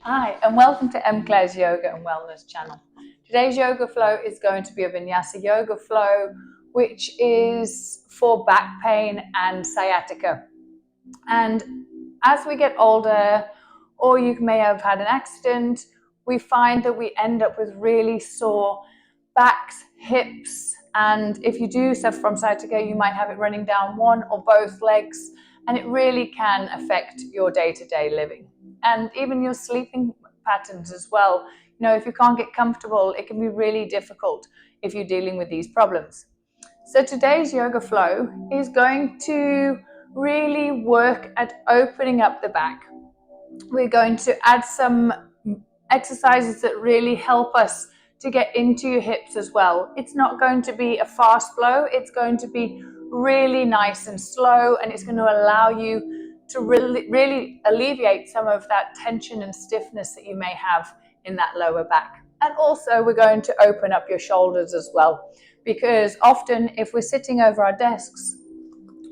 Hi, and welcome to Claire's Yoga and Wellness channel. Today's yoga flow is going to be a Vinyasa Yoga flow, which is for back pain and sciatica. And as we get older, or you may have had an accident, we find that we end up with really sore backs, hips, and if you do suffer from sciatica, you might have it running down one or both legs, and it really can affect your day-to-day living and even your sleeping patterns as well. You know, if you can't get comfortable, it can be really difficult if you're dealing with these problems. So today's yoga flow is going to really work at opening up the back. We're going to add some exercises that really help us to get into your hips as well. It's not going to be a fast flow. It's going to be really nice and slow, and it's going to allow you to really alleviate some of that tension and stiffness that you may have in that lower back. And also we're going to open up your shoulders as well, because often if we're sitting over our desks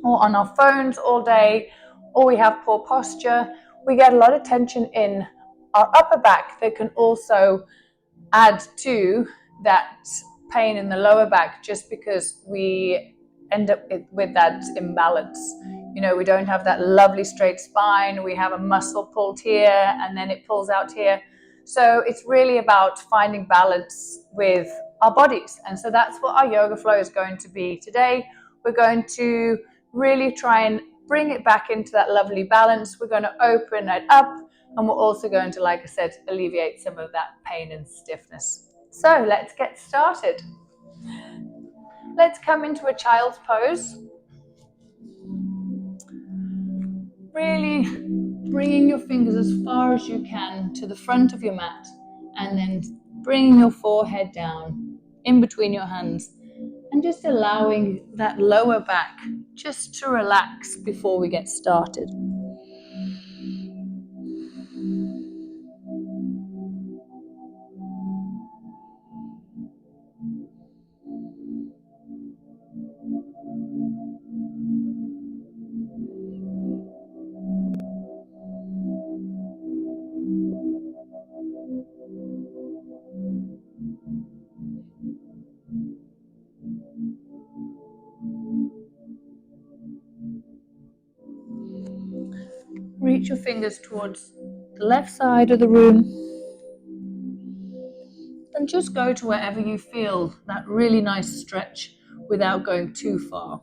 or on our phones all day, or we have poor posture, we get a lot of tension in our upper back that can also add to that pain in the lower back, just because we end up with that imbalance. You know, we don't have that lovely straight spine. We have a muscle pulled here and then it pulls out here. So it's really about finding balance with our bodies. And so that's what our yoga flow is going to be today. We're going to really try and bring it back into that lovely balance. We're going to open it up, and we're also going to, like I said, alleviate some of that pain and stiffness. So let's get started. Let's come into a child's pose. Really bringing your fingers as far as you can to the front of your mat, and then bringing your forehead down in between your hands, and just allowing that lower back just to relax before we get started. Reach your fingers towards the left side of the room, and just go to wherever you feel that really nice stretch without going too far.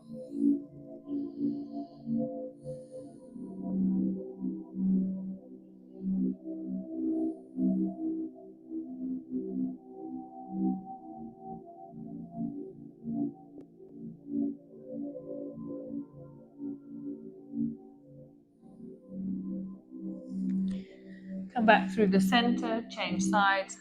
Come back through the center, change sides.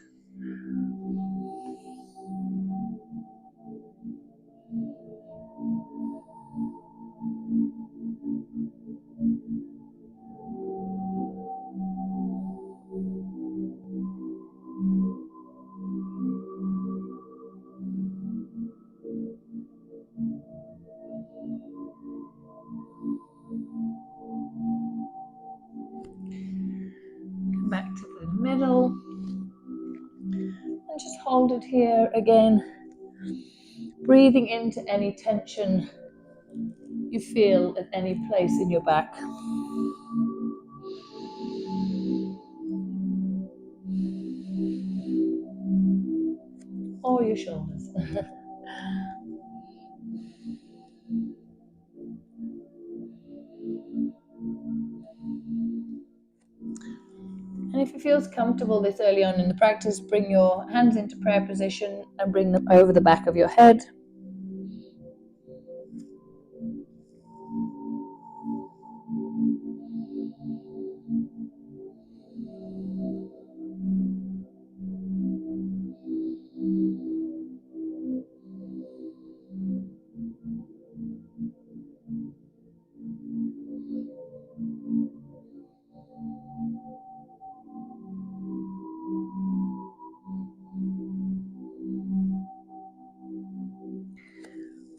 Come back to the middle. And just hold it here again. Breathing into any tension you feel at any place in your back. Or your shoulders. And if it feels comfortable this early on in the practice, bring your hands into prayer position and bring them over the back of your head.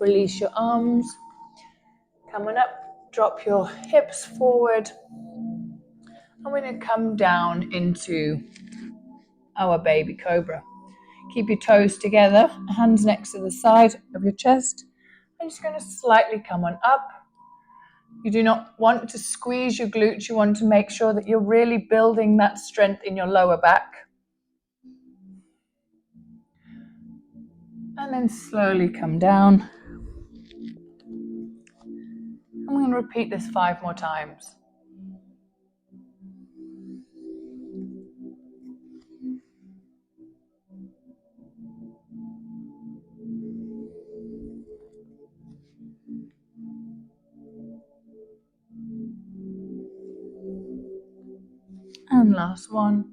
Release your arms. Coming up, drop your hips forward. I'm going to come down into our baby cobra. Keep your toes together, hands next to the side of your chest. I'm just going to slightly come on up. You do not want to squeeze your glutes. You want to make sure that you're really building that strength in your lower back. And then slowly come down. I'm going to repeat this 5 more times. And last one.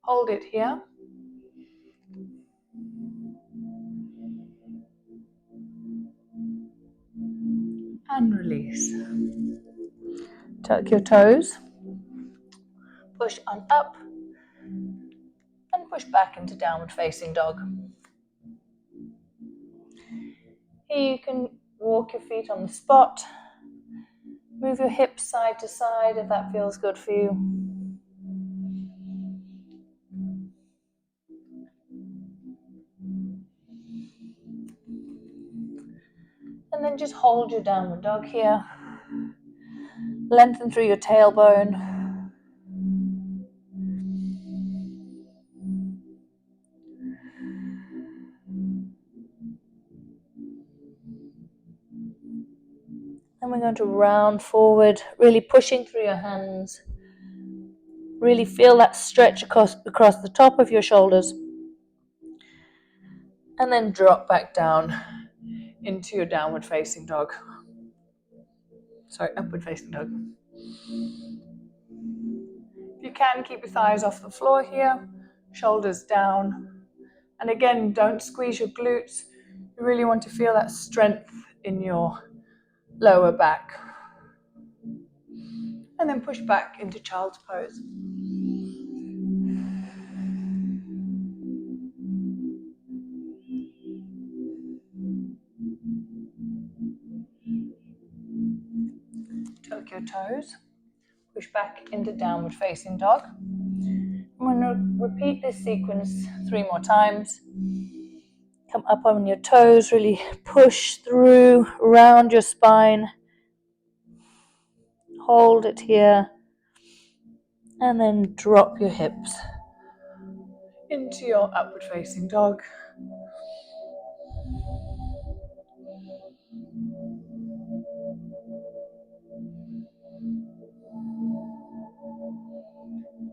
Hold it here. And release. Tuck your toes. Push on up. And push back into downward facing dog. Here you can walk your feet on the spot. Move your hips side to side if that feels good for you. And then just hold your downward dog here. Lengthen through your tailbone. And we're going to round forward, really pushing through your hands. Really feel that stretch across the top of your shoulders. And then drop back down into your downward facing dog. Sorry, upward facing dog. If you can, keep your thighs off the floor here, shoulders down. And again, don't squeeze your glutes. You really want to feel that strength in your lower back. And then push back into child's pose. Tuck your toes. Push back into downward facing dog. I'm going to repeat this sequence 3 more times. Come up on your toes, really push through, round your spine. Hold it here. And then drop your hips into your upward facing dog.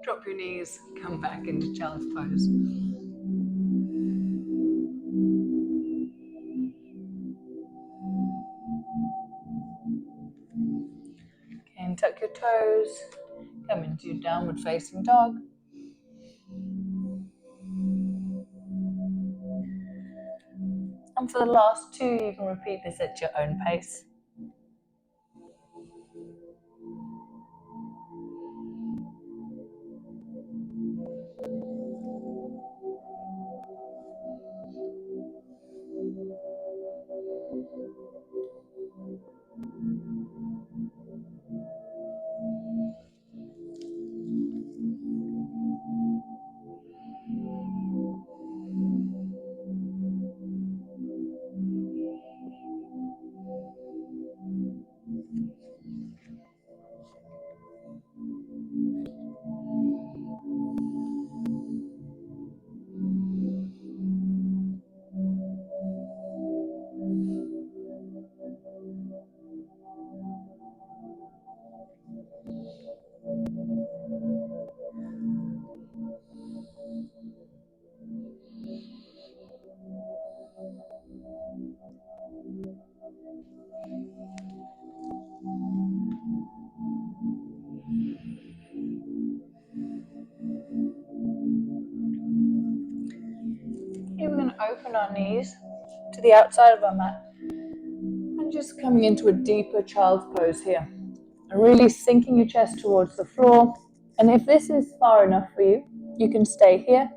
Drop your knees, come back into child's pose. Okay, and tuck your toes, come into your downward facing dog. And for the last 2, you can repeat this at your own pace. We're going to open our knees to the outside of our mat and just coming into a deeper child's pose here. And really sinking your chest towards the floor. And if this is far enough for you, you can stay here.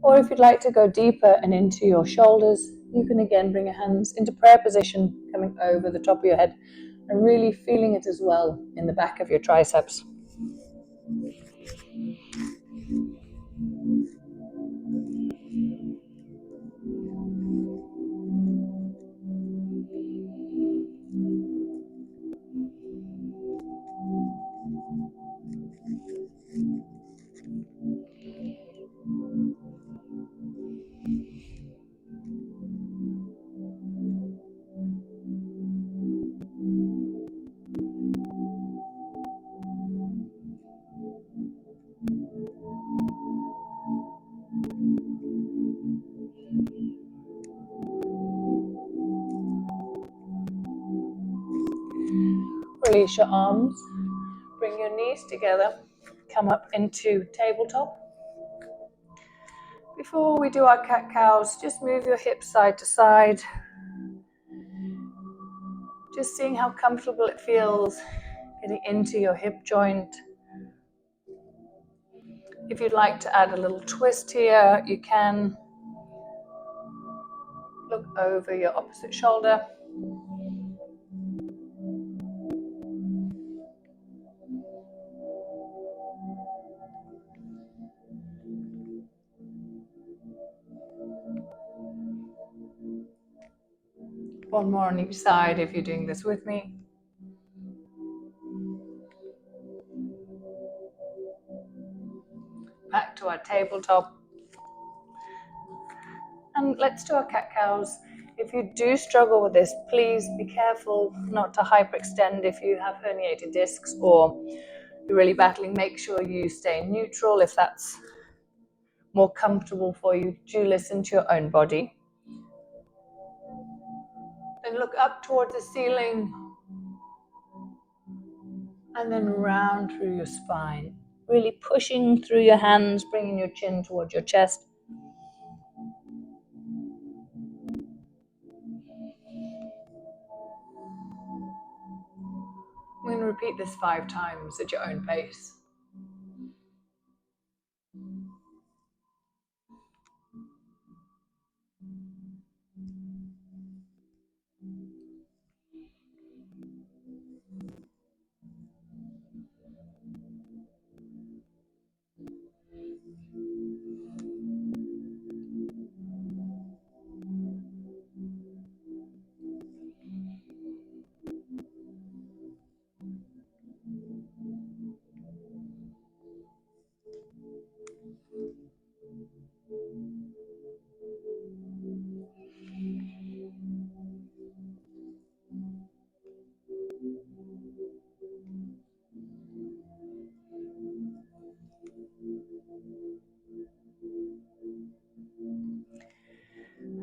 Or if you'd like to go deeper and into your shoulders, you can again bring your hands into prayer position, coming over the top of your head and really feeling it as well in the back of your triceps. Release your arms, bring your knees together, come up into tabletop. Before we do our cat-cows, just move your hips side to side. Just seeing how comfortable it feels getting into your hip joint. If you'd like to add a little twist here, you can. Look over your opposite shoulder. One more on each side if you're doing this with me. Back to our tabletop. And let's do our cat-cows. If you do struggle with this, please be careful not to hyperextend if you have herniated discs or you're really battling. Make sure you stay neutral if that's more comfortable for you. Do listen to your own body. Then look up towards the ceiling and then round through your spine. Really pushing through your hands, bringing your chin towards your chest. We're going to repeat this 5 times at your own pace.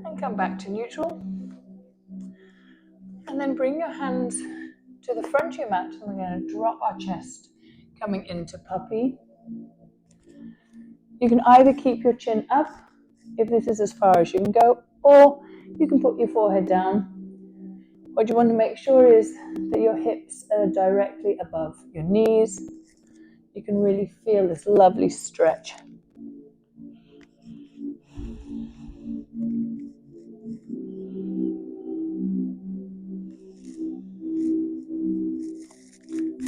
And come back to neutral. And then bring your hands to the front of your mat and we're going to drop our chest coming into puppy. You can either keep your chin up if this is as far as you can go, or you can put your forehead down. What you want to make sure is that your hips are directly above your knees. You can really feel this lovely stretch.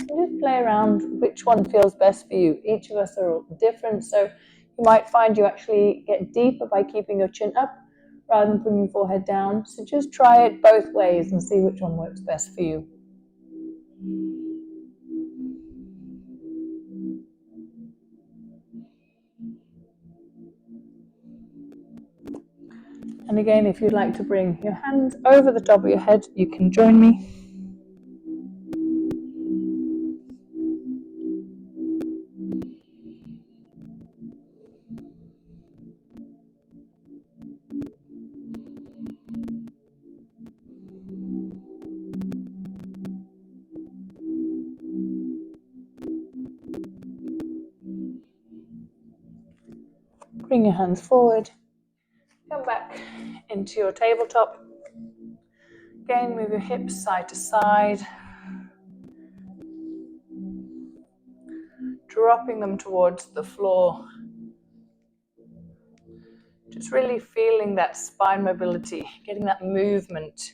And just play around which one feels best for you. Each of us are all different, so you might find you actually get deeper by keeping your chin up rather than putting your forehead down. So just try it both ways and see which one works best for you. And again, if you'd like to bring your hands over the top of your head, you can join me. Bring your hands forward. Come back into your tabletop. Again, move your hips side to side. Dropping them towards the floor. Just really feeling that spine mobility, getting that movement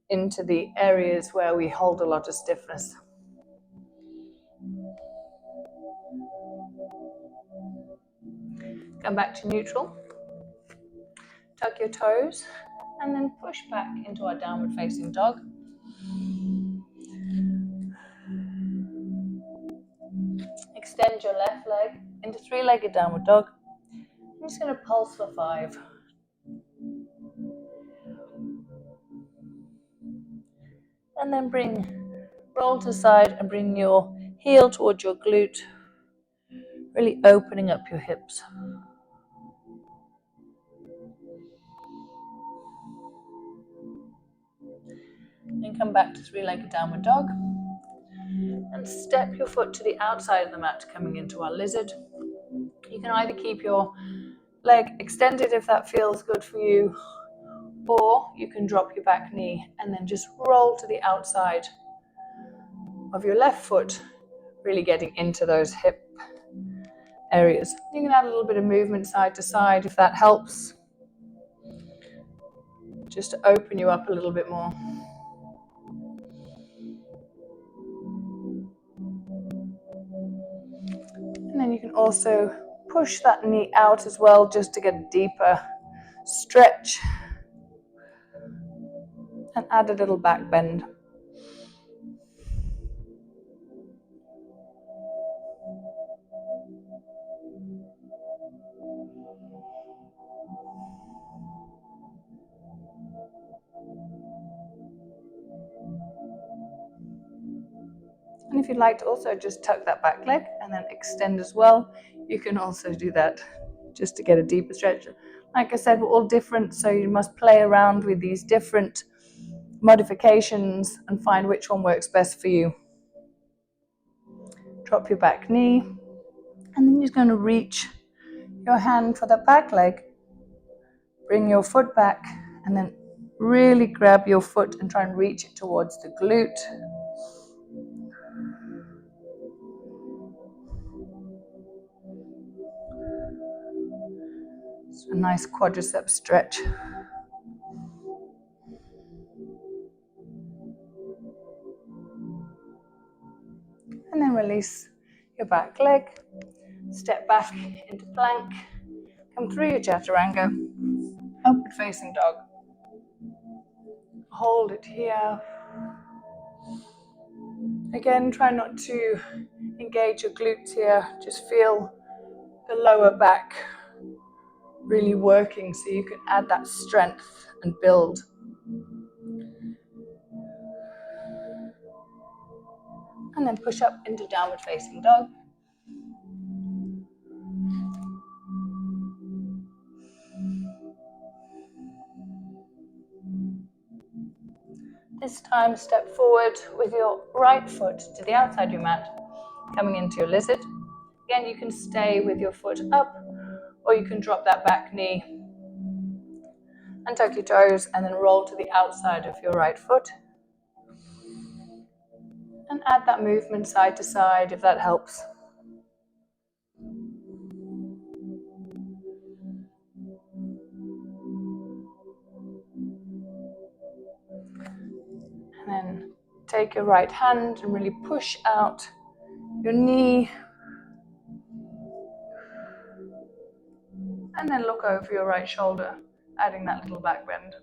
into the areas where we hold a lot of stiffness. Come back to neutral. Tuck your toes and then push back into our downward facing dog. Extend your left leg into three-legged downward dog. I'm just going to pulse for 5. And then roll to the side and bring your heel towards your glute, really opening up your hips. Then come back to three-legged downward dog and step your foot to the outside of the mat, coming into our lizard. You can either keep your leg extended if that feels good for you, or you can drop your back knee and then just roll to the outside of your left foot, really getting into those hip areas. You can add a little bit of movement side to side if that helps, just to open you up a little bit more. And then you can also push that knee out as well, just to get a deeper stretch and add a little back bend. And if you'd like to also just tuck that back leg and then extend as well, you can also do that just to get a deeper stretch. Like I said, we're all different, so you must play around with these different modifications and find which one works best for you. Drop your back knee, and then you're just going to reach your hand for the back leg. Bring your foot back, and then really grab your foot and try and reach it towards the glute. It's a nice quadricep stretch. And then release your back leg. Step back into plank. Come through your chaturanga. Upward facing dog. Hold it here. Again, try not to engage your glutes here. Just feel the lower back really working so you can add that strength and build. And then push up into downward facing dog. This time, step forward with your right foot to the outside of your mat, coming into your lizard. Again, you can stay with your foot up, or you can drop that back knee and tuck your toes and then roll to the outside of your right foot. And add that movement side to side if that helps. And then take your right hand and really push out your knee. And then look over your right shoulder, adding that little back bend.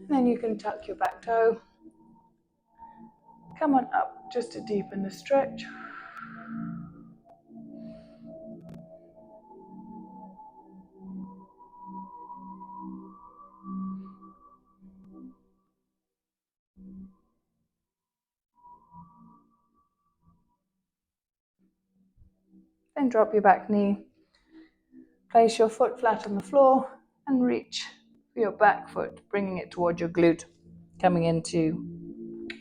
And then you can tuck your back toe. Come on up just to deepen the stretch. Then drop your back knee. Place your foot flat on the floor and reach for your back foot, bringing it towards your glute, coming into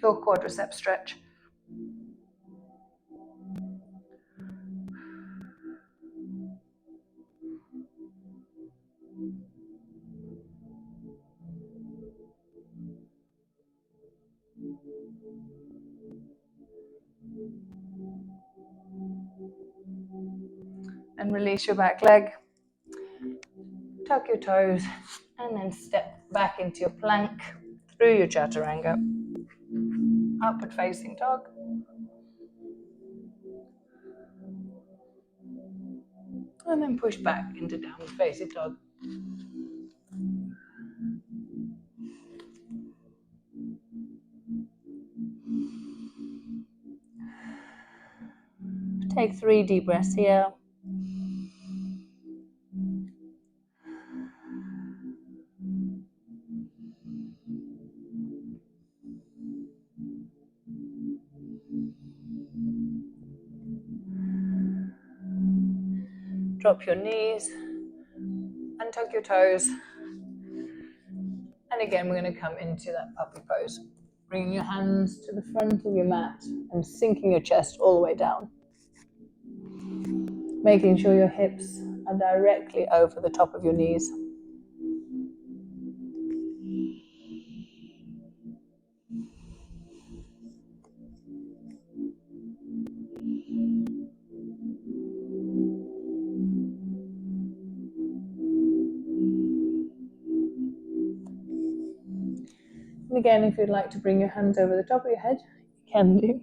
your quadricep stretch. And release your back leg. tuck your toes, and then step back into your plank through your chaturanga. Upward facing dog. And then push back into downward facing dog. Take 3 deep breaths here. Drop your knees, untuck your toes, and again we're going to come into that puppy pose. Bringing your hands to the front of your mat and sinking your chest all the way down. Making sure your hips are directly over the top of your knees. And again, if you'd like to bring your hands over the top of your head, you can do.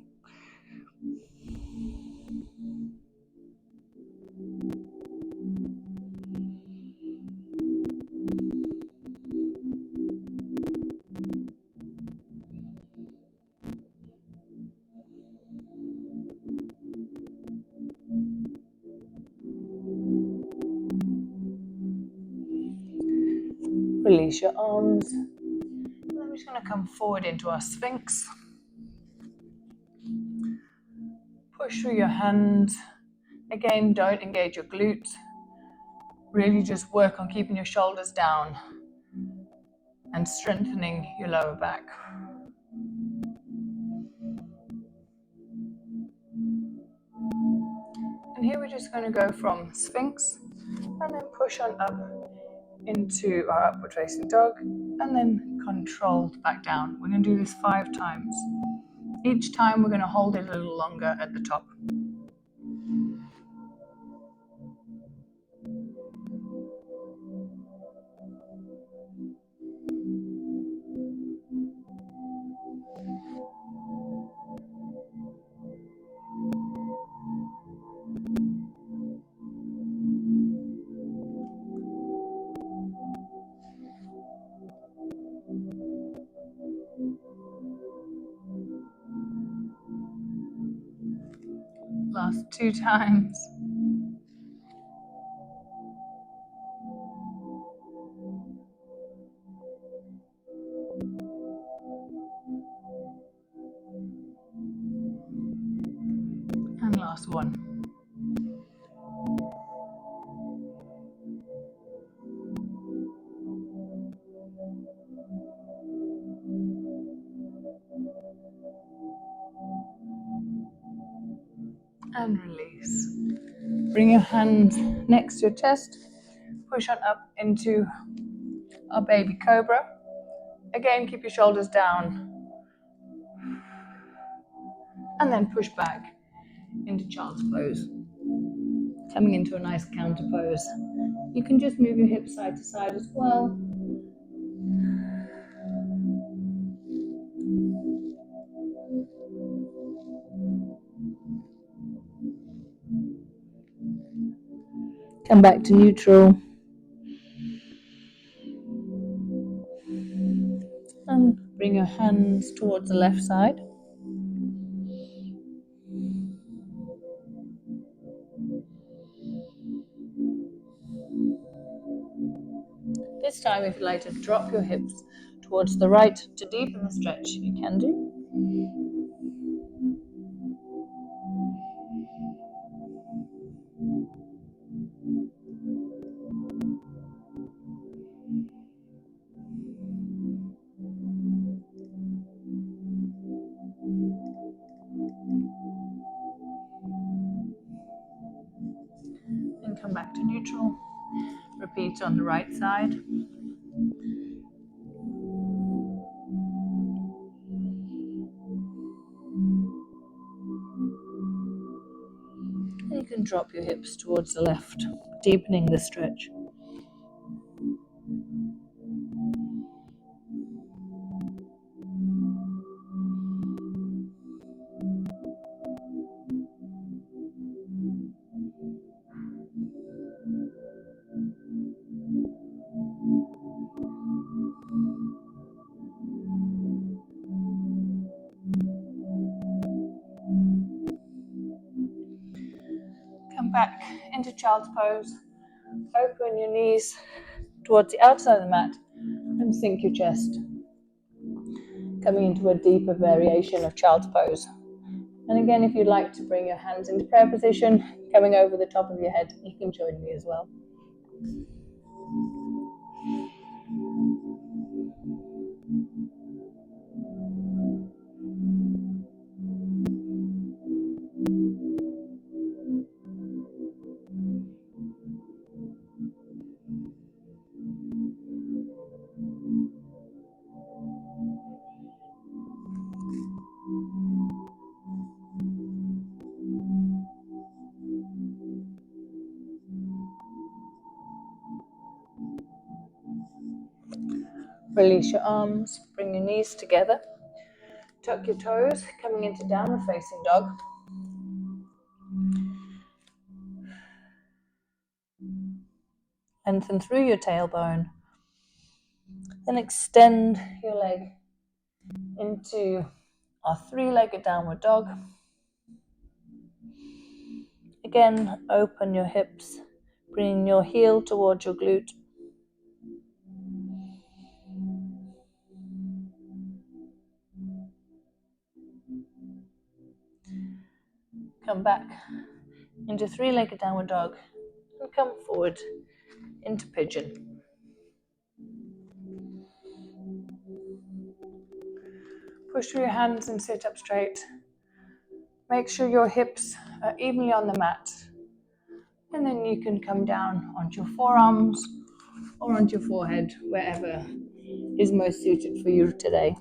Release your arms. And then we're just going to come forward into our Sphinx. Push through your hands. Again, don't engage your glutes. Really just work on keeping your shoulders down and strengthening your lower back. And here we're just going to go from Sphinx and then push on up into our upward facing dog and then controlled back down. We're going to do this 5 times. Each time we're going to hold it a little longer at the top. Last 2 times. And last 1. And release. Bring your hands next to your chest. Push on up into our baby cobra. Again, keep your shoulders down. And then push back into child's pose. Coming into a nice counter pose. You can just move your hips side to side as well. Come back to neutral. And bring your hands towards the left side. This time, if you'd like to drop your hips towards the right to deepen the stretch, you can do. And come back to neutral. Repeat on the right side. And you can drop your hips towards the left, deepening the stretch. Come back into child's pose. Open your knees towards the outside of the mat and sink your chest. Coming into a deeper variation of child's pose. And again, if you'd like to bring your hands into prayer position, coming over the top of your head, you can join me as well. Release your arms, bring your knees together. Tuck your toes, coming into downward facing dog. Lengthen through your tailbone. Then extend your leg into our three-legged downward dog. Again, open your hips, bringing your heel towards your glute. Come back into three-legged downward dog and come forward into pigeon. Push through your hands and sit up straight. Make sure your hips are evenly on the mat. And then you can come down onto your forearms or onto your forehead, wherever is most suited for you today.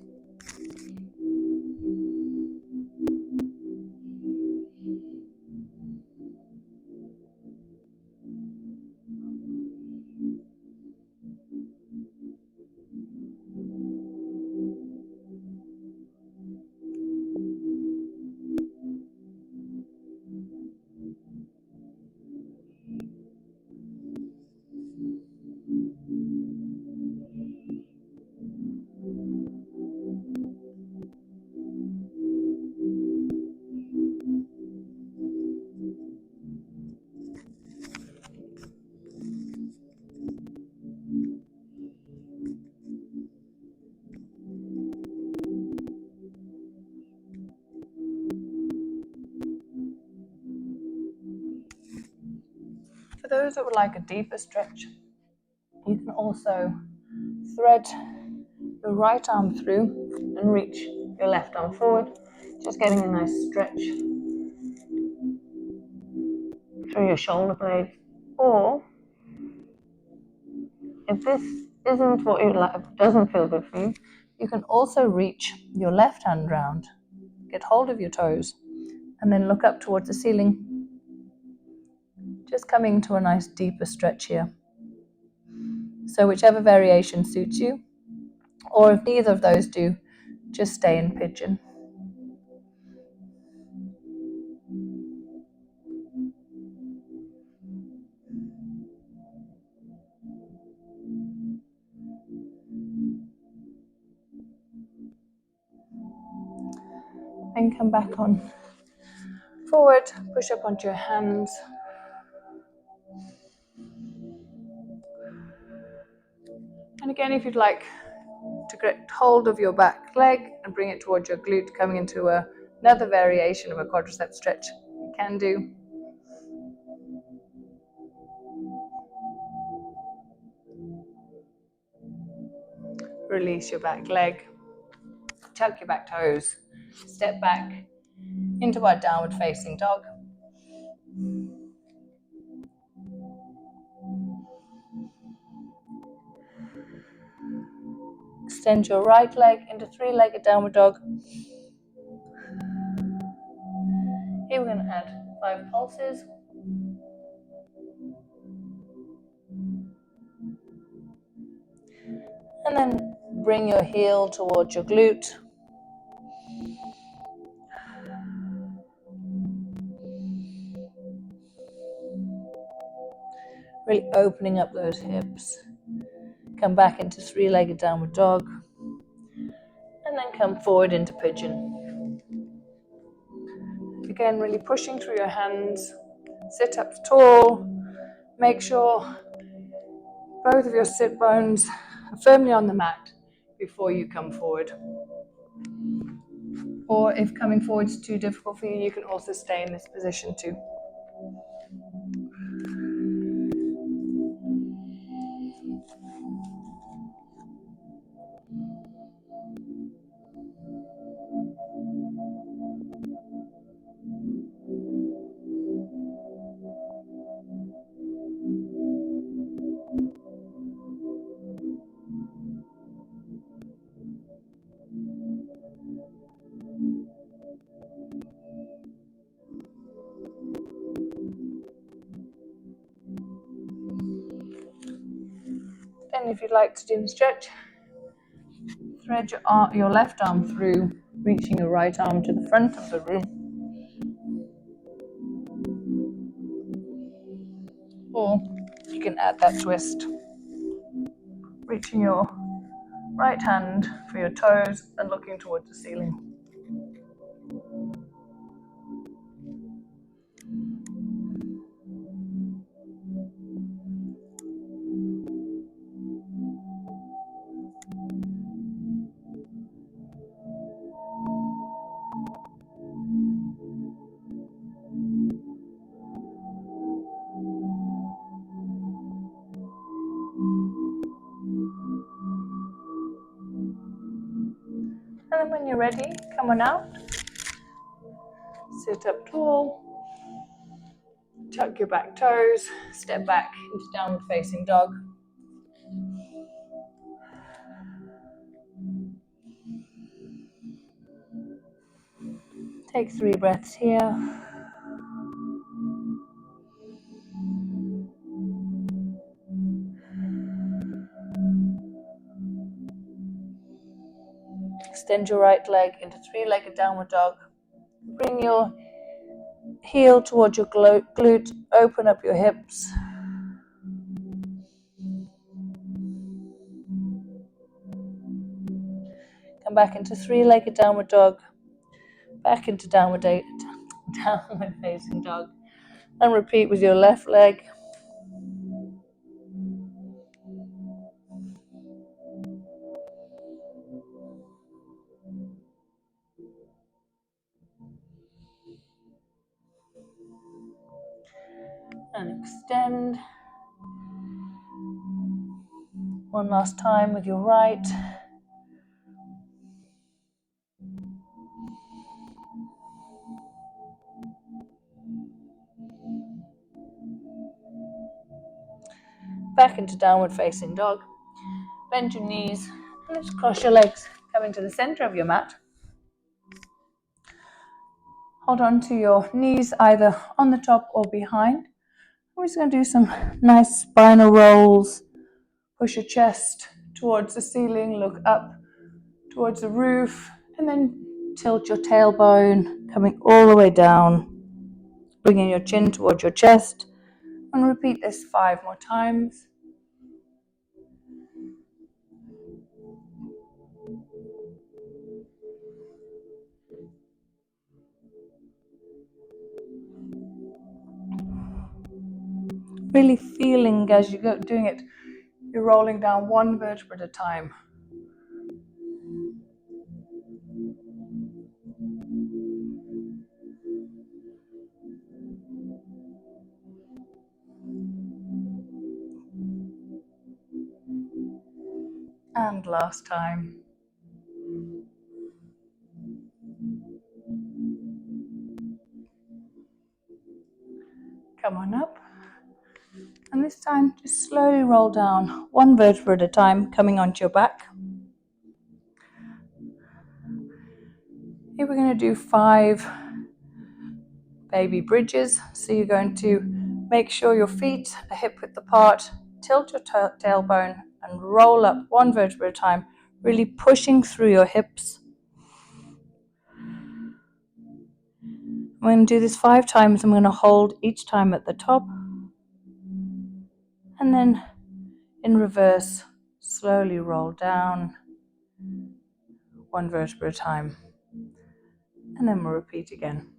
For those that would like a deeper stretch, you can also thread your right arm through and reach your left arm forward, just getting a nice stretch through your shoulder blades. Or if this isn't what you like, doesn't feel good for you, you can also reach your left hand round, get hold of your toes, and then look up towards the ceiling, just coming to a nice deeper stretch here. So whichever variation suits you, or if neither of those do, just stay in pigeon. And come back on forward, push up onto your hands. And again, if you'd like to get hold of your back leg and bring it towards your glute, coming into another variation of a quadricep stretch, you can do. Release your back leg, tuck your back toes, step back into our downward facing dog. Extend your right leg into three-legged downward dog. Here we're going to add 5 pulses. And then bring your heel towards your glute. Really opening up those hips. Come back into three-legged downward dog. And then come forward into pigeon. Again, really pushing through your hands, Sit up tall. Make sure both of your sit bones are firmly on the mat before you come forward. Or if coming forward is too difficult for you, you can also stay in this position too. Then if you'd like to do the stretch, thread your left arm through, reaching your right arm to the front of the room. Or you can add that twist, reaching your right hand for your toes and looking towards the ceiling. And then when you're ready, come on out. Sit up tall. Tuck your back toes. Step back into downward facing dog. Take 3 breaths here. Extend your right leg into 3-legged downward dog. Bring your heel towards your glute. Open up your hips. Come back into 3-legged downward dog. Back into downward facing dog. And repeat with your left leg. And extend. One last time with your right. Back into downward facing dog. Bend your knees and just cross your legs, coming to the center of your mat. Hold on to your knees either on the top or behind. We're just going to do some nice spinal rolls. Push your chest towards the ceiling, look up towards the roof, and then tilt your tailbone, coming all the way down, bringing your chin towards your chest, and repeat this 5 more times. Really feeling as you go doing it, you're rolling down 1 vertebra at a time. And last time. Come on up. And this time, just slowly roll down 1 vertebra at a time, coming onto your back. Here we're going to do 5 baby bridges. So you're going to make sure your feet are hip width apart, tilt your tailbone, and roll up 1 vertebra at a time, really pushing through your hips. I'm going to do this 5 times. I'm going to hold each time at the top. And then in reverse, slowly roll down 1 vertebra at a time. And then we'll repeat again.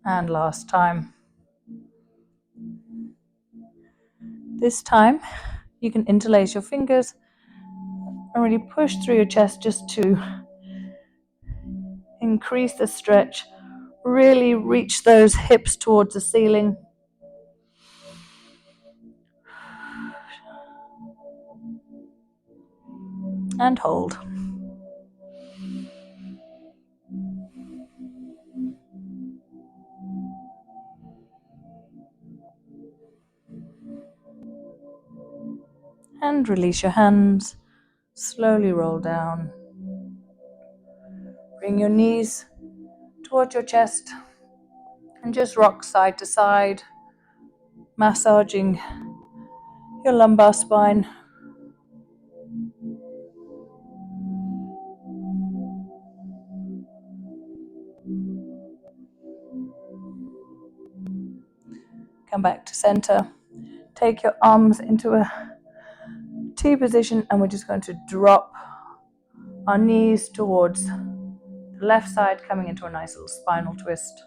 And last time. This time you can interlace your fingers and really push through your chest just to increase the stretch. Really reach those hips towards the ceiling. And hold. And release your hands. Slowly roll down. Bring your knees towards your chest and just rock side to side, massaging your lumbar spine. Come back to center. Take your arms into a T position and we're just going to drop our knees towards the left side, coming into a nice little spinal twist.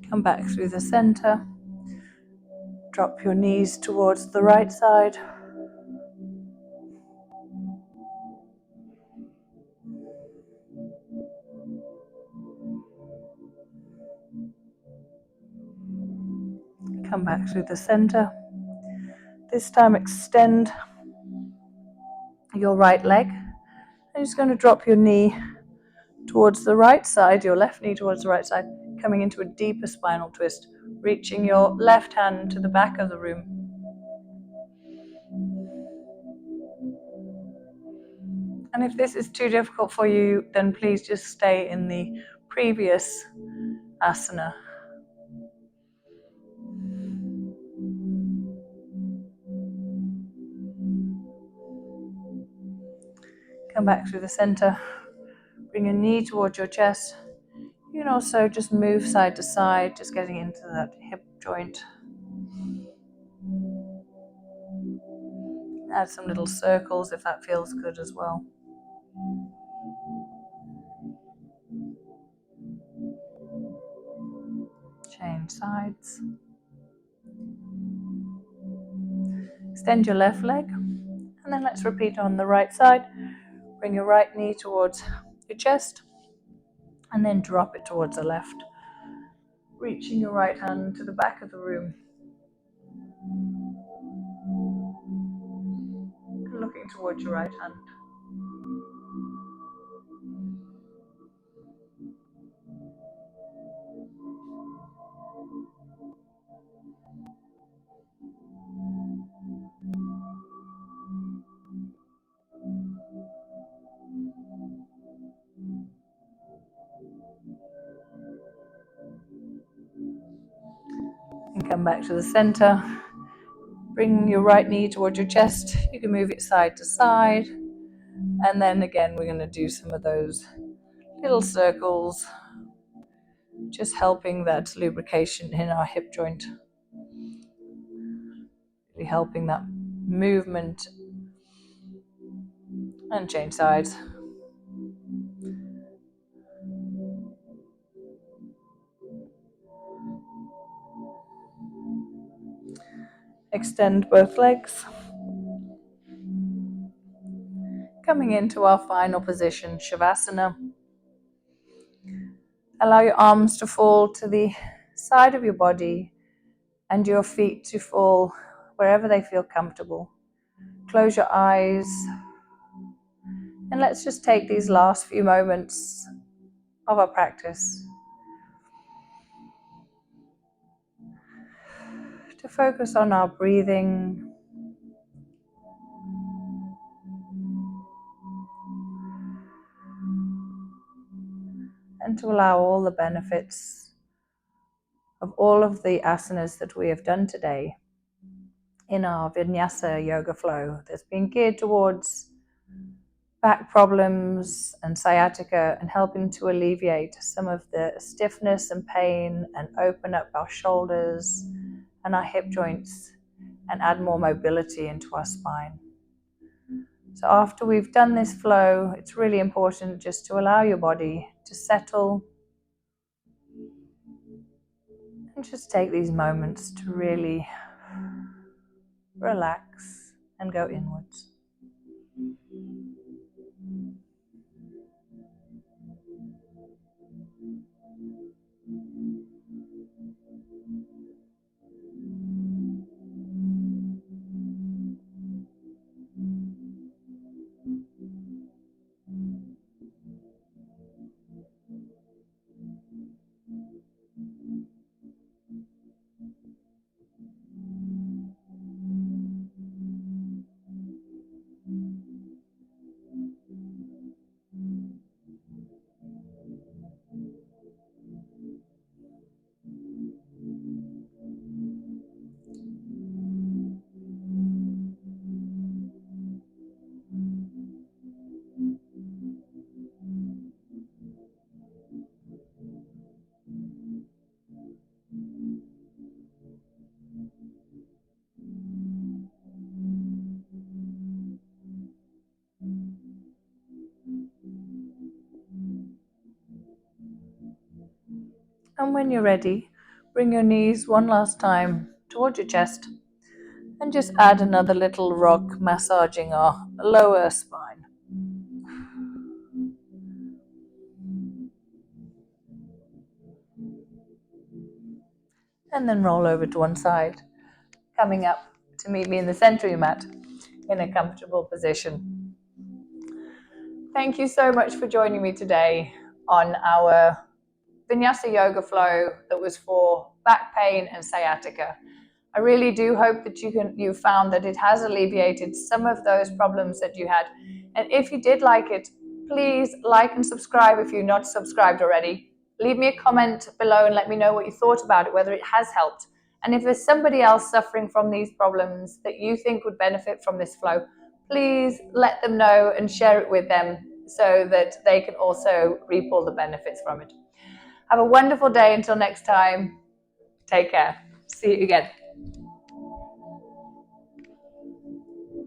Come back through the center. Drop your knees towards the right side. Come back through the center. This time extend your right leg. I'm just going to drop your knee towards the right side, your left knee towards the right side, coming into a deeper spinal twist, reaching your left hand to the back of the room. And if this is too difficult for you, then please just stay in the previous asana. Come back through the center. Bring your knee towards your chest. You can also just move side to side, just getting into that hip joint. Add some little circles if that feels good as well. Change sides. Extend your left leg. And then let's repeat on the right side. Bring your right knee towards your chest. And then drop it towards the left. Reaching your right hand to the back of the room. And looking towards your right hand. And come back to the center. Bring your right knee towards your chest. You can move it side to side. And then again, we're going to do some of those little circles, just helping that lubrication in our hip joint. Really helping that movement. And change sides. Extend both legs. Coming into our final position, Shavasana. Allow your arms to fall to the side of your body and your feet to fall wherever they feel comfortable. Close your eyes. And let's just take these last few moments of our practice to focus on our breathing. And to allow all the benefits of all of the asanas that we have done today in our Vinyasa Yoga flow that's been geared towards back problems and sciatica and helping to alleviate some of the stiffness and pain and open up our shoulders and our hip joints and add more mobility into our spine. So after we've done this flow, it's really important just to allow your body to settle and just take these moments to really relax and go inwards. And when you're ready, bring your knees one last time towards your chest and just add another little rock, massaging our lower spine. And then roll over to one side, coming up to meet me in the center of your mat in a comfortable position. Thank you so much for joining me today on our Vinyasa Yoga flow that was for back pain and sciatica. I really do hope that you found that it has alleviated some of those problems that you had. And if you did like it, please like and subscribe if you're not subscribed already. Leave me a comment below and let me know what you thought about it, whether it has helped. And if there's somebody else suffering from these problems that you think would benefit from this flow, please let them know and share it with them so that they can also reap all the benefits from it. Have a wonderful day until next time. Take care. See you again.